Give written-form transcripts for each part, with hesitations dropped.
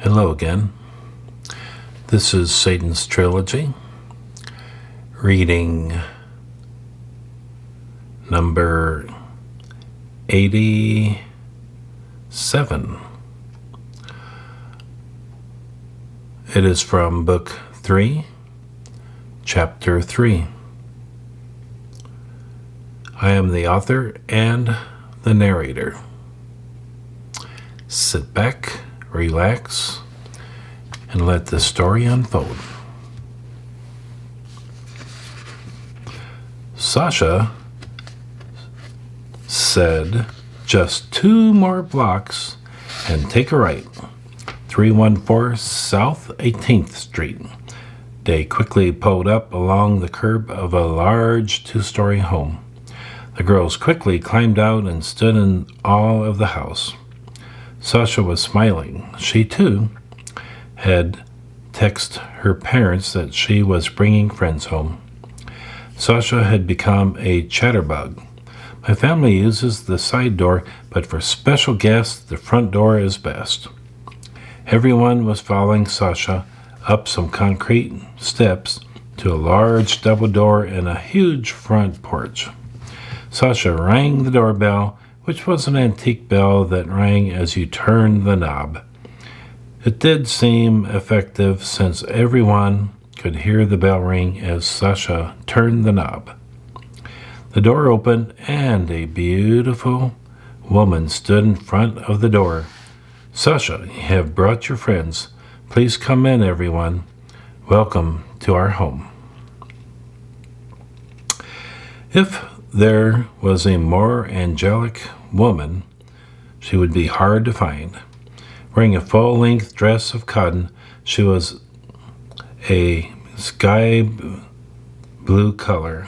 Hello again. This is Satan's Trilogy, reading number 87. It is from Book 3, Chapter 3. I am the author and the narrator. Sit back, relax, and let the story unfold. Sasha said, "Just 2 more blocks and take a right. 314 South 18th Street." They quickly pulled up along the curb of a large 2-story home. The girls quickly climbed out and stood in awe of the house. Sasha was smiling. She, too, had texted her parents that she was bringing friends home. Sasha had become a chatterbug. "My family uses the side door, but for special guests, the front door is best." Everyone was following Sasha up some concrete steps to a large double door and a huge front porch. Sasha rang the doorbell, which was an antique bell that rang as you turned the knob. It did seem effective since everyone could hear the bell ring as Sasha turned the knob. The door opened and a beautiful woman stood in front of the door. "Sasha, you have brought your friends. Please come in, everyone. Welcome to our home." If there was a more angelic woman, she would be hard to find. Wearing a full-length dress of cotton, she was a sky blue color.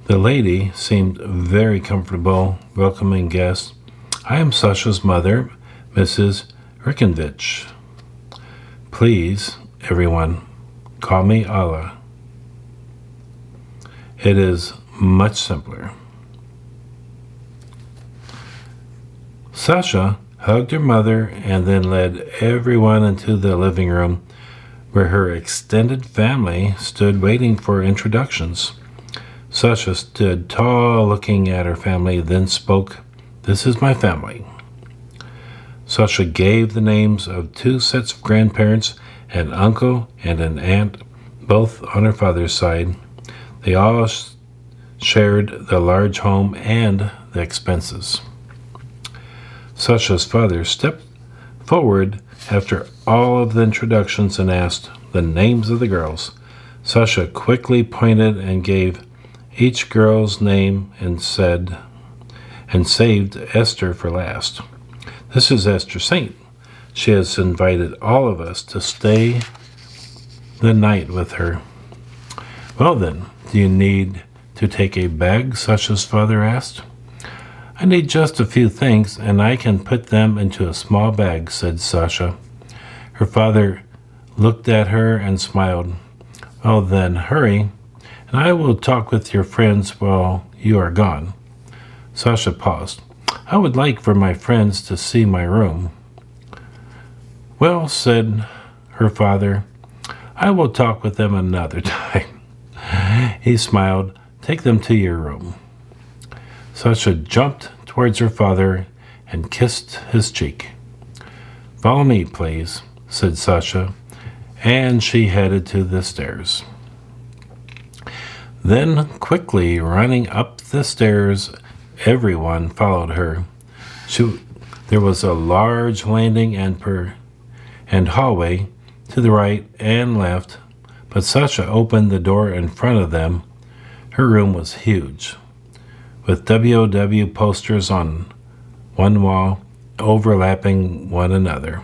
The lady seemed very comfortable welcoming guests. "I am Sasha's mother, Mrs. Rickenvich. Please, everyone, call me Allah. It is much simpler." Sasha hugged her mother and then led everyone into the living room where her extended family stood waiting for introductions. Sasha stood tall looking at her family, then spoke, "This is my family." Sasha gave the names of 2 sets of grandparents, an uncle and an aunt, both on her father's side. They all shared the large home and the expenses. Sasha's father stepped forward after all of the introductions and asked the names of the girls. Sasha quickly pointed and gave each girl's name and saved Esther for last. "This is Esther Saint. She has invited all of us to stay the night with her." "Well then, do you need to take a bag?" Sasha's father asked. "I need just a few things, and I can put them into a small bag," said Sasha. Her father looked at her and smiled. "Well then, hurry, and I will talk with your friends while you are gone." Sasha paused. "I would like for my friends to see my room." "Well," said her father, "I will talk with them another time." He smiled. "Take them to your room." Sasha jumped towards her father and kissed his cheek. "Follow me, please," said Sasha, and she headed to the stairs. Then, quickly running up the stairs, everyone followed her. There was a large landing and hallway to the right and left, but Sasha opened the door in front of them. Her room was huge, with W.O.W. posters on one wall overlapping one another.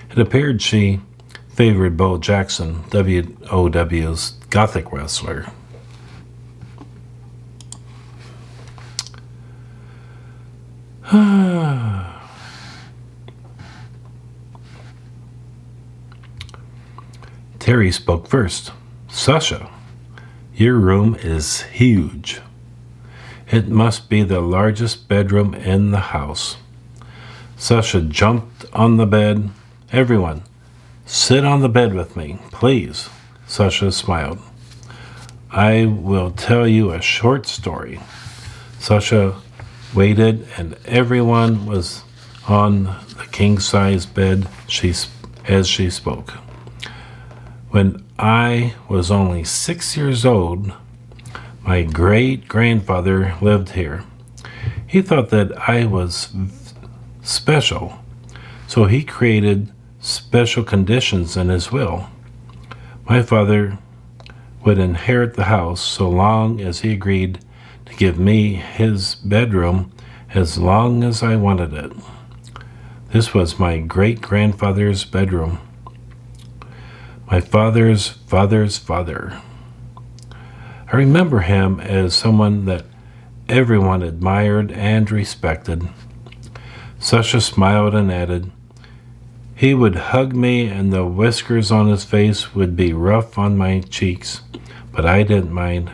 It appeared she favored Bo Jackson, W.O.W.'s Gothic wrestler. Terry spoke first. "Sasha, your room is huge. It must be the largest bedroom in the house." Sasha jumped on the bed Everyone, sit on the bed with me, please. Sasha smiled. I will tell you a short story. Sasha waited, and everyone was on the king-size bed as she spoke. When I was only 6 years old, my great-grandfather lived here. He thought that I was special, so he created special conditions in his will. My father would inherit the house so long as he agreed to give me his bedroom as long as I wanted it. This was my great-grandfather's bedroom. My father's father's father. I remember him as someone that everyone admired and respected. Sasha smiled and added, he would hug me and the whiskers on his face would be rough on my cheeks, but I didn't mind.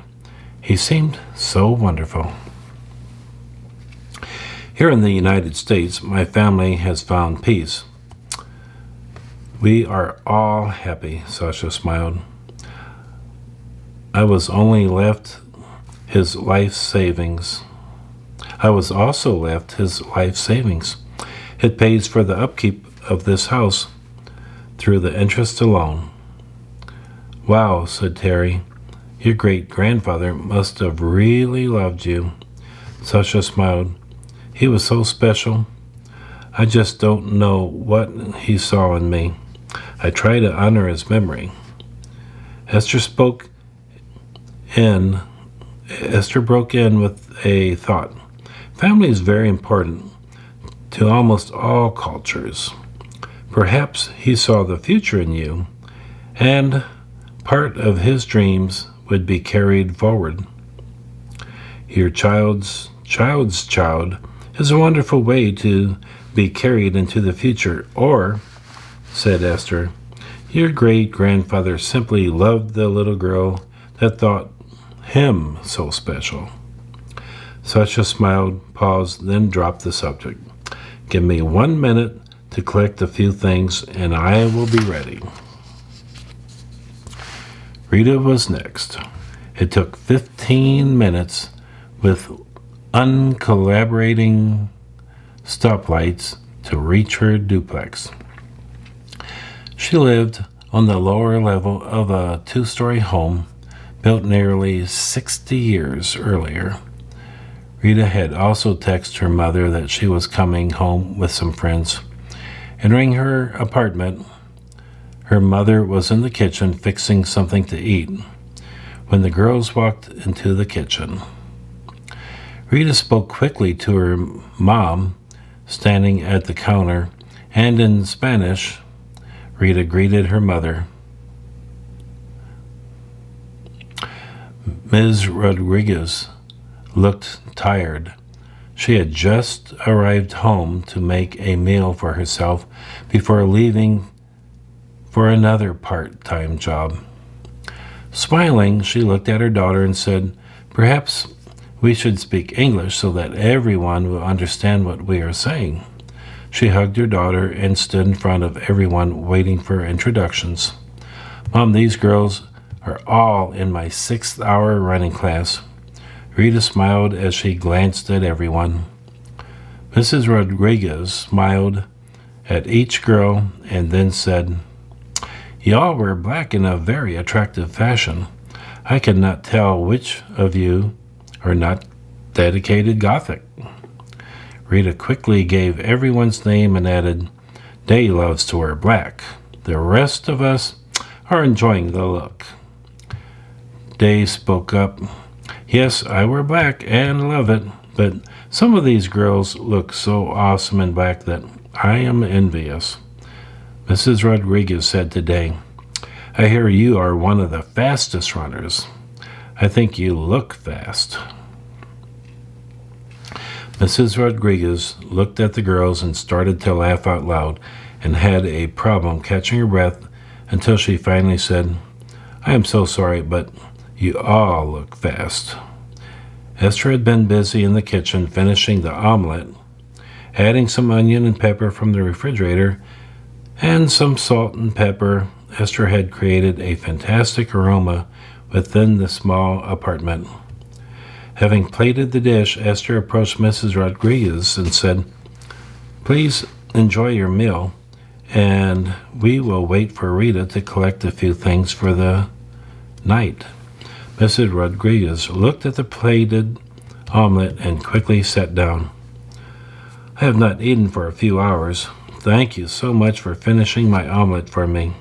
He seemed so wonderful. Here in the United States, my family has found peace. We are all happy, Sasha smiled. I was also left his life savings. It pays for the upkeep of this house through the interest alone. Wow, said Terry. Your great-grandfather must have really loved you. Sasha smiled. He was so special. I just don't know what he saw in me. I try to honor his memory. Esther broke in with a thought. Family is very important to almost all cultures. Perhaps he saw the future in you, and part of his dreams would be carried forward. Your child's child is a wonderful way to be carried into the future, or, said Esther, your great-grandfather simply loved the little girl that thought him so special. Sasha smiled, paused, then dropped the subject. Give me 1 minute to collect a few things, and I will be ready. Rita was next. It took 15 minutes with uncollaborating stoplights to reach her duplex. She lived on the lower level of a 2-story home built nearly 60 years earlier. Rita had also texted her mother that she was coming home with some friends. Entering her apartment, her mother was in the kitchen fixing something to eat when the girls walked into the kitchen. Rita spoke quickly to her mom, standing at the counter, and in Spanish, Rita greeted her mother. Ms. Rodriguez looked tired. She had just arrived home to make a meal for herself before leaving for another part-time job. Smiling, she looked at her daughter and said, "Perhaps we should speak English so that everyone will understand what we are saying." She hugged her daughter and stood in front of everyone waiting for introductions. "Mom, these girls are all in my 6th-hour running class." Rita smiled as she glanced at everyone. Mrs. Rodriguez smiled at each girl and then said, "You all wear black in a very attractive fashion. I cannot tell which of you are not dedicated Gothic." Rita quickly gave everyone's name and added, "Day loves to wear black. The rest of us are enjoying the look." Day spoke up, "Yes, I wear black and love it, but some of these girls look so awesome in black that I am envious." Mrs. Rodriguez said to Day, "I hear you are one of the fastest runners. I think you look fast." Mrs. Rodriguez looked at the girls and started to laugh out loud and had a problem catching her breath until she finally said, "I am so sorry, but you all look fast." Esther had been busy in the kitchen finishing the omelet, adding some onion and pepper from the refrigerator, and some salt and pepper. Esther had created a fantastic aroma within the small apartment. Having plated the dish, Esther approached Mrs. Rodriguez and said, "Please enjoy your meal, and we will wait for Rita to collect a few things for the night." Mrs. Rodriguez looked at the plated omelet and quickly sat down. "I have not eaten for a few hours. Thank you so much for finishing my omelet for me."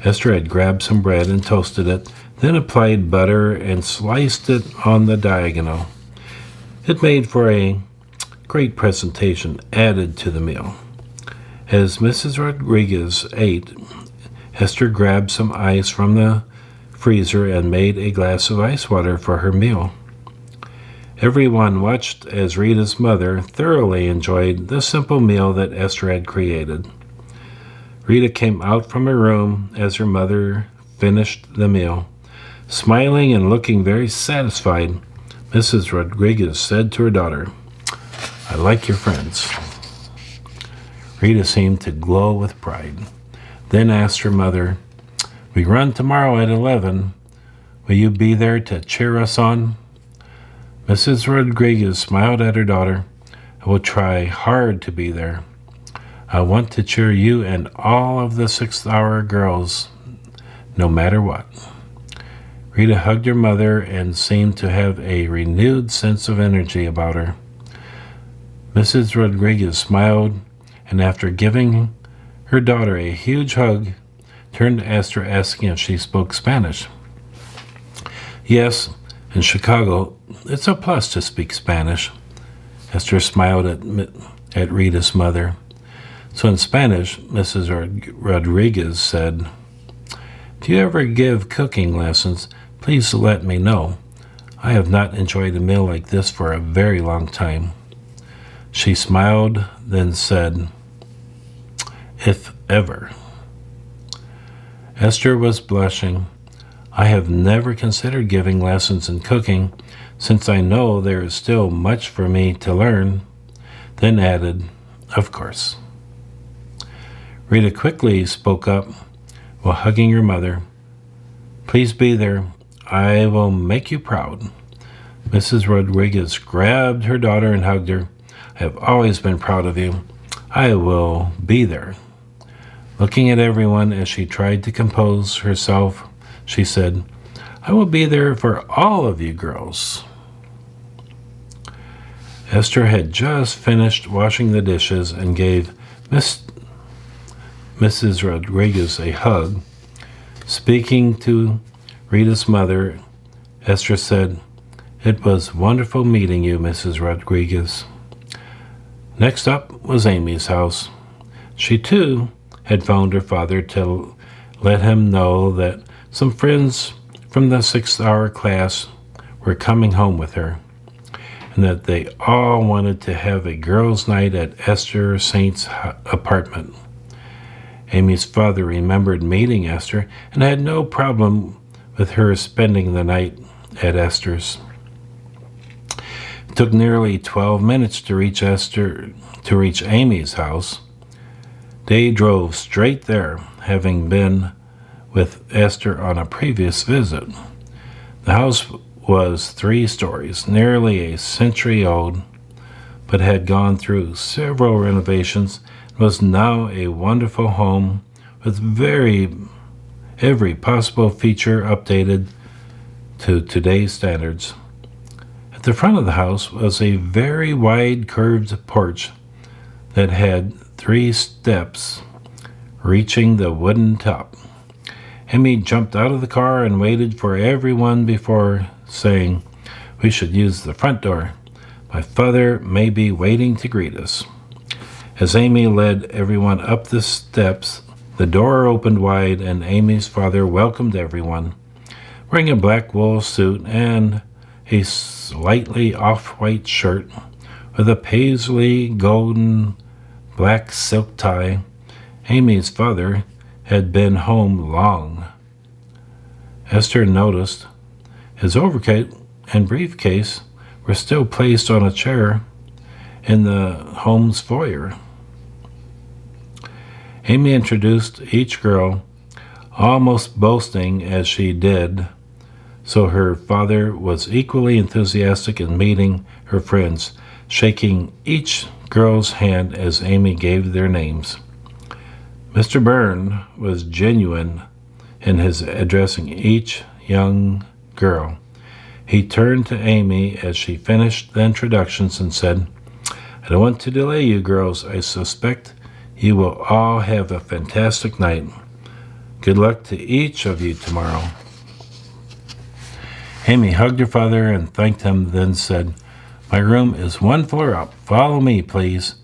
Esther had grabbed some bread and toasted it, then applied butter and sliced it on the diagonal. It made for a great presentation added to the meal. As Mrs. Rodriguez ate, Esther grabbed some ice from the freezer and made a glass of ice water for her meal. Everyone watched as Rita's mother thoroughly enjoyed the simple meal that Esther had created. Rita came out from her room as her mother finished the meal. Smiling and looking very satisfied, Mrs. Rodriguez said to her daughter, "I like your friends." Rita seemed to glow with pride, then asked her mother, "We run tomorrow at 11. Will you be there to cheer us on?" Mrs. Rodriguez smiled at her daughter. "I will try hard to be there. I want to cheer you and all of the 6th-hour girls, no matter what." Rita hugged her mother and seemed to have a renewed sense of energy about her. Mrs. Rodriguez smiled, and after giving her daughter a huge hug, turned to Esther asking if she spoke Spanish. "Yes, in Chicago, it's a plus to speak Spanish." Esther smiled at Rita's mother. So in Spanish, Mrs. Rodriguez said, "Do you ever give cooking lessons? Please let me know. I have not enjoyed a meal like this for a very long time." She smiled, then said, "If ever." Esther was blushing. "I have never considered giving lessons in cooking, since I know there is still much for me to learn," then added, "Of course." Rita quickly spoke up while hugging her mother. "Please be there. I will make you proud." Mrs. Rodriguez grabbed her daughter and hugged her. "I have always been proud of you. I will be there." Looking at everyone as she tried to compose herself, she said, "I will be there for all of you girls." Esther had just finished washing the dishes and gave Mrs. Rodriguez a hug. Speaking to Rita's mother, Esther said, "It was wonderful meeting you, Mrs. Rodriguez." Next up was Amy's house. She, too, had phoned her father to let him know that some friends from the 6th-hour class were coming home with her, and that they all wanted to have a girls' night at Esther Saint's apartment. Amy's father remembered meeting Esther and had no problem with her spending the night at Esther's. It took nearly 12 minutes to reach Amy's house. They drove straight there, having been with Esther on a previous visit. The house was 3 stories, nearly a century old, but had gone through several renovations and was now a wonderful home with every possible feature updated to today's standards. At the front of the house was a very wide curved porch that had 3 steps reaching the wooden top. Amy jumped out of the car and waited for everyone before saying, "We should use the front door. My father may be waiting to greet us." As Amy led everyone up the steps, the door opened wide and Amy's father welcomed everyone, wearing a black wool suit and a slightly off-white shirt with a paisley golden black silk tie. Amy's father had been home long. Esther noticed his overcoat and briefcase were still placed on a chair in the home's foyer. Amy introduced each girl, almost boasting as she did, so her father was equally enthusiastic in meeting her friends, shaking each girl's hand as Amy gave their names. Mr. Byrne was genuine in his addressing each young girl. He turned to Amy as she finished the introductions and said, "I don't want to delay you girls. I suspect you will all have a fantastic night. Good luck to each of you tomorrow." Amy hugged her father and thanked him, then said, "My room is one floor up. Follow me, please."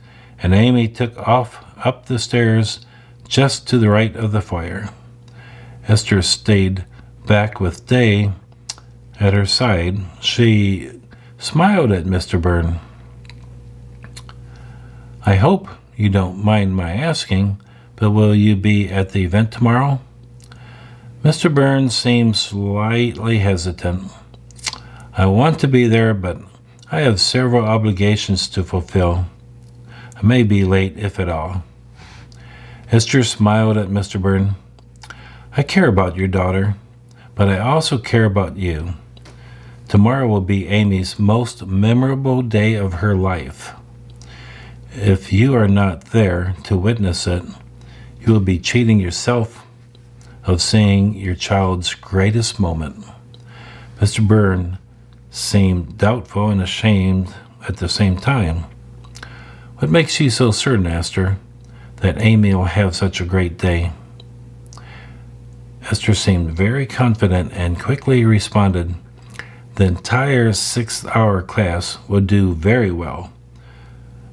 And Amy took off up the stairs just to the right of the foyer. Esther stayed back with Day at her side. She smiled at Mr. Byrne. "I hope you don't mind my asking, but will you be at the event tomorrow?" Mr. Byrne seemed slightly hesitant. "I want to be there, but I have several obligations to fulfill. I may be late, if at all." Esther smiled at Mr. Byrne. "I care about your daughter, but I also care about you. Tomorrow will be Amy's most memorable day of her life. If you are not there to witness it, you will be cheating yourself of seeing your child's greatest moment." Mr. Byrne seemed doubtful and ashamed at the same time. "What makes you so certain, Esther, that Amy will have such a great day?" Esther seemed very confident and quickly responded, "The entire 6th-hour class will do very well,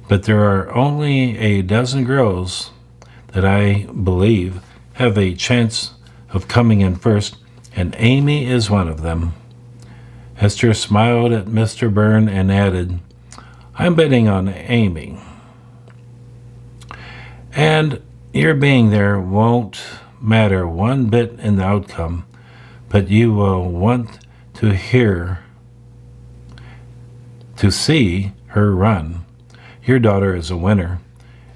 but there are only a dozen girls that I believe have a chance of coming in first, and Amy is one of them." Esther smiled at Mr. Byrne and added, "I'm betting on Amy. And your being there won't matter one bit in the outcome, but you will want to see her run. Your daughter is a winner,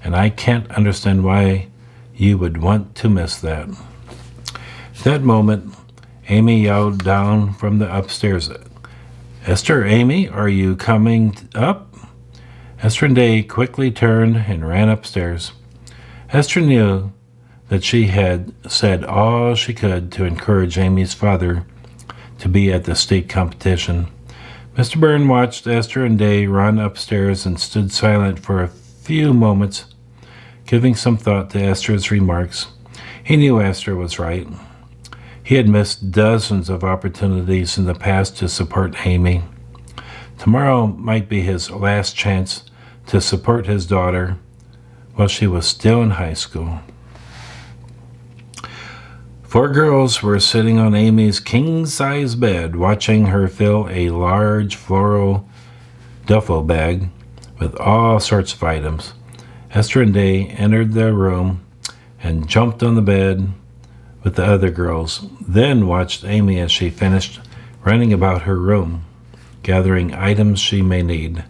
and I can't understand why you would want to miss that." At that moment, Amy yelled down from the upstairs, "Esther, Amy, are you coming up?" Esther and Day quickly turned and ran upstairs. Esther knew that she had said all she could to encourage Amy's father to be at the state competition. Mr. Byrne watched Esther and Day run upstairs and stood silent for a few moments, giving some thought to Esther's remarks. He knew Esther was right. He had missed dozens of opportunities in the past to support Amy. Tomorrow might be his last chance to support his daughter while she was still in high school. 4 girls were sitting on Amy's king-size bed, watching her fill a large floral duffel bag with all sorts of items. Esther and Day entered the room and jumped on the bed with the other girls, then watched Amy as she finished running about her room, gathering items she may need.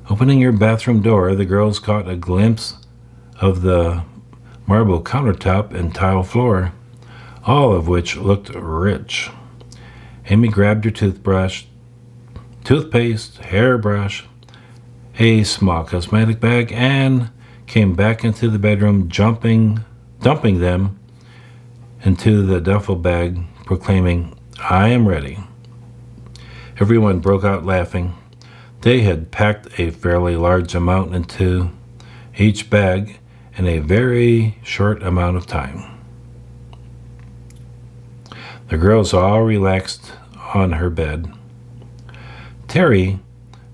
Opening her bathroom door, the girls caught a glimpse of the marble countertop and tile floor, all of which looked rich. Amy grabbed her toothbrush, toothpaste, hairbrush, a small cosmetic bag, and came back into the bedroom, dumping them into the duffel bag, proclaiming, "I am ready." Everyone broke out laughing. They had packed a fairly large amount into each bag in a very short amount of time. The girls all relaxed on her bed. Terry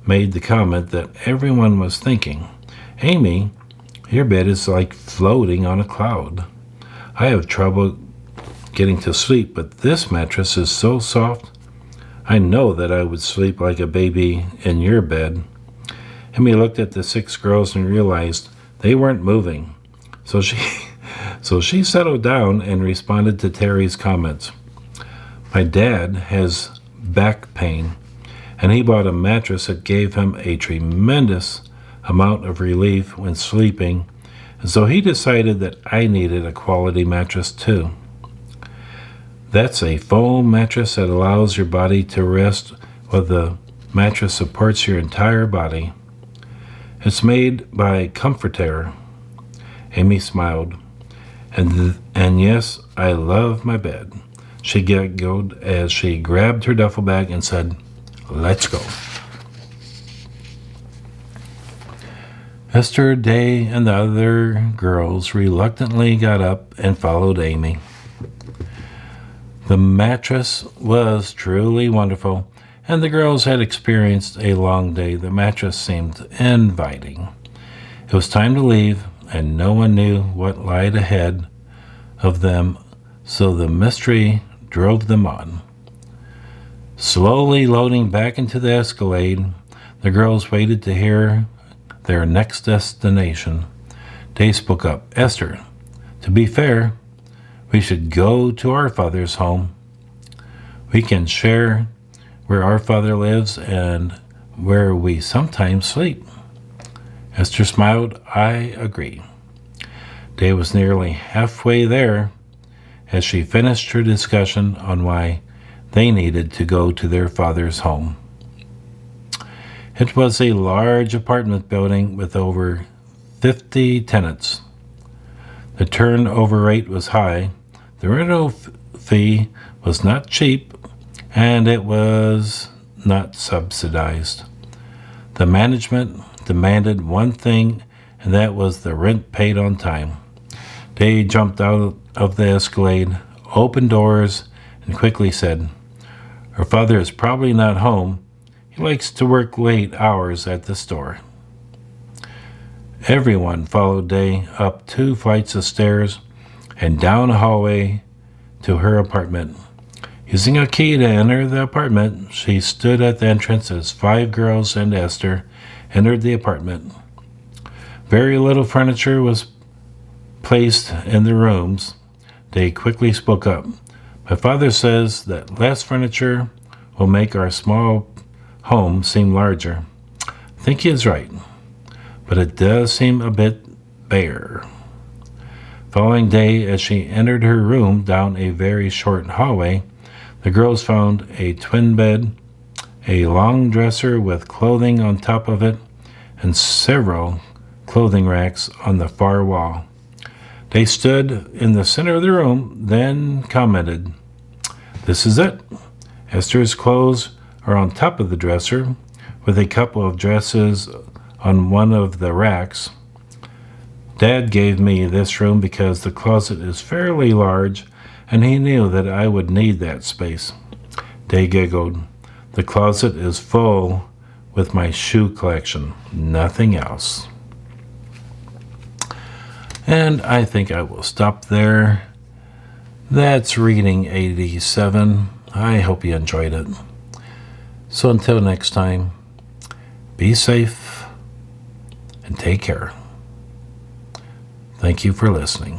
made the comment that everyone was thinking, "Amy, your bed is like floating on a cloud. I have trouble getting to sleep, but this mattress is so soft. I know that I would sleep like a baby in your bed." Amy looked at the 6 girls and realized they weren't moving. So she settled down and responded to Terry's comments. "My dad has back pain, and he bought a mattress that gave him a tremendous amount of relief when sleeping, And so he decided that I needed a quality mattress too. That's a foam mattress that allows your body to rest while the mattress supports your entire body. It's made by Comfortair. Amy smiled. And yes, I love my bed. She giggled as she grabbed her duffel bag and said, "Let's go." Esther, Day, and the other girls reluctantly got up and followed Amy. The mattress was truly wonderful, and the girls had experienced a long day. The mattress seemed inviting. It was time to leave, and no one knew what lied ahead of them, so the mystery drove them on. Slowly loading back into the Escalade, the girls waited to hear their next destination. Day spoke up. "Esther, to be fair, we should go to our father's home. We can share where our father lives and where we sometimes sleep." Esther smiled. "I agree." Day was nearly halfway there as she finished her discussion on why they needed to go to their father's home. It was a large apartment building with over 50 tenants. The turnover rate was high, the rental fee was not cheap, and it was not subsidized. The management demanded one thing, and that was the rent paid on time. Day jumped out of the Escalade, opened doors, and quickly said, "Her father is probably not home. He likes to work late hours at the store." Everyone followed Day up 2 flights of stairs and down a hallway to her apartment. Using a key to enter the apartment, she stood at the entrance as 5 girls and Esther entered the apartment. Very little furniture was placed in the rooms. Day quickly spoke up. "My father says that less furniture will make our small home seem larger. I think he is right, but it does seem a bit bare." Following Day as she entered her room down a very short hallway, the girls found a twin bed, a long dresser with clothing on top of it, and several clothing racks on the far wall. They stood in the center of the room, then commented, "This is it. Esther's clothes are on top of the dresser, with a couple of dresses on one of the racks. Dad gave me this room because the closet is fairly large, and he knew that I would need that space." Day giggled. "The closet is full with my shoe collection, nothing else." And I think I will stop there. That's reading 87. I hope you enjoyed it. So until next time, be safe and take care. Thank you for listening.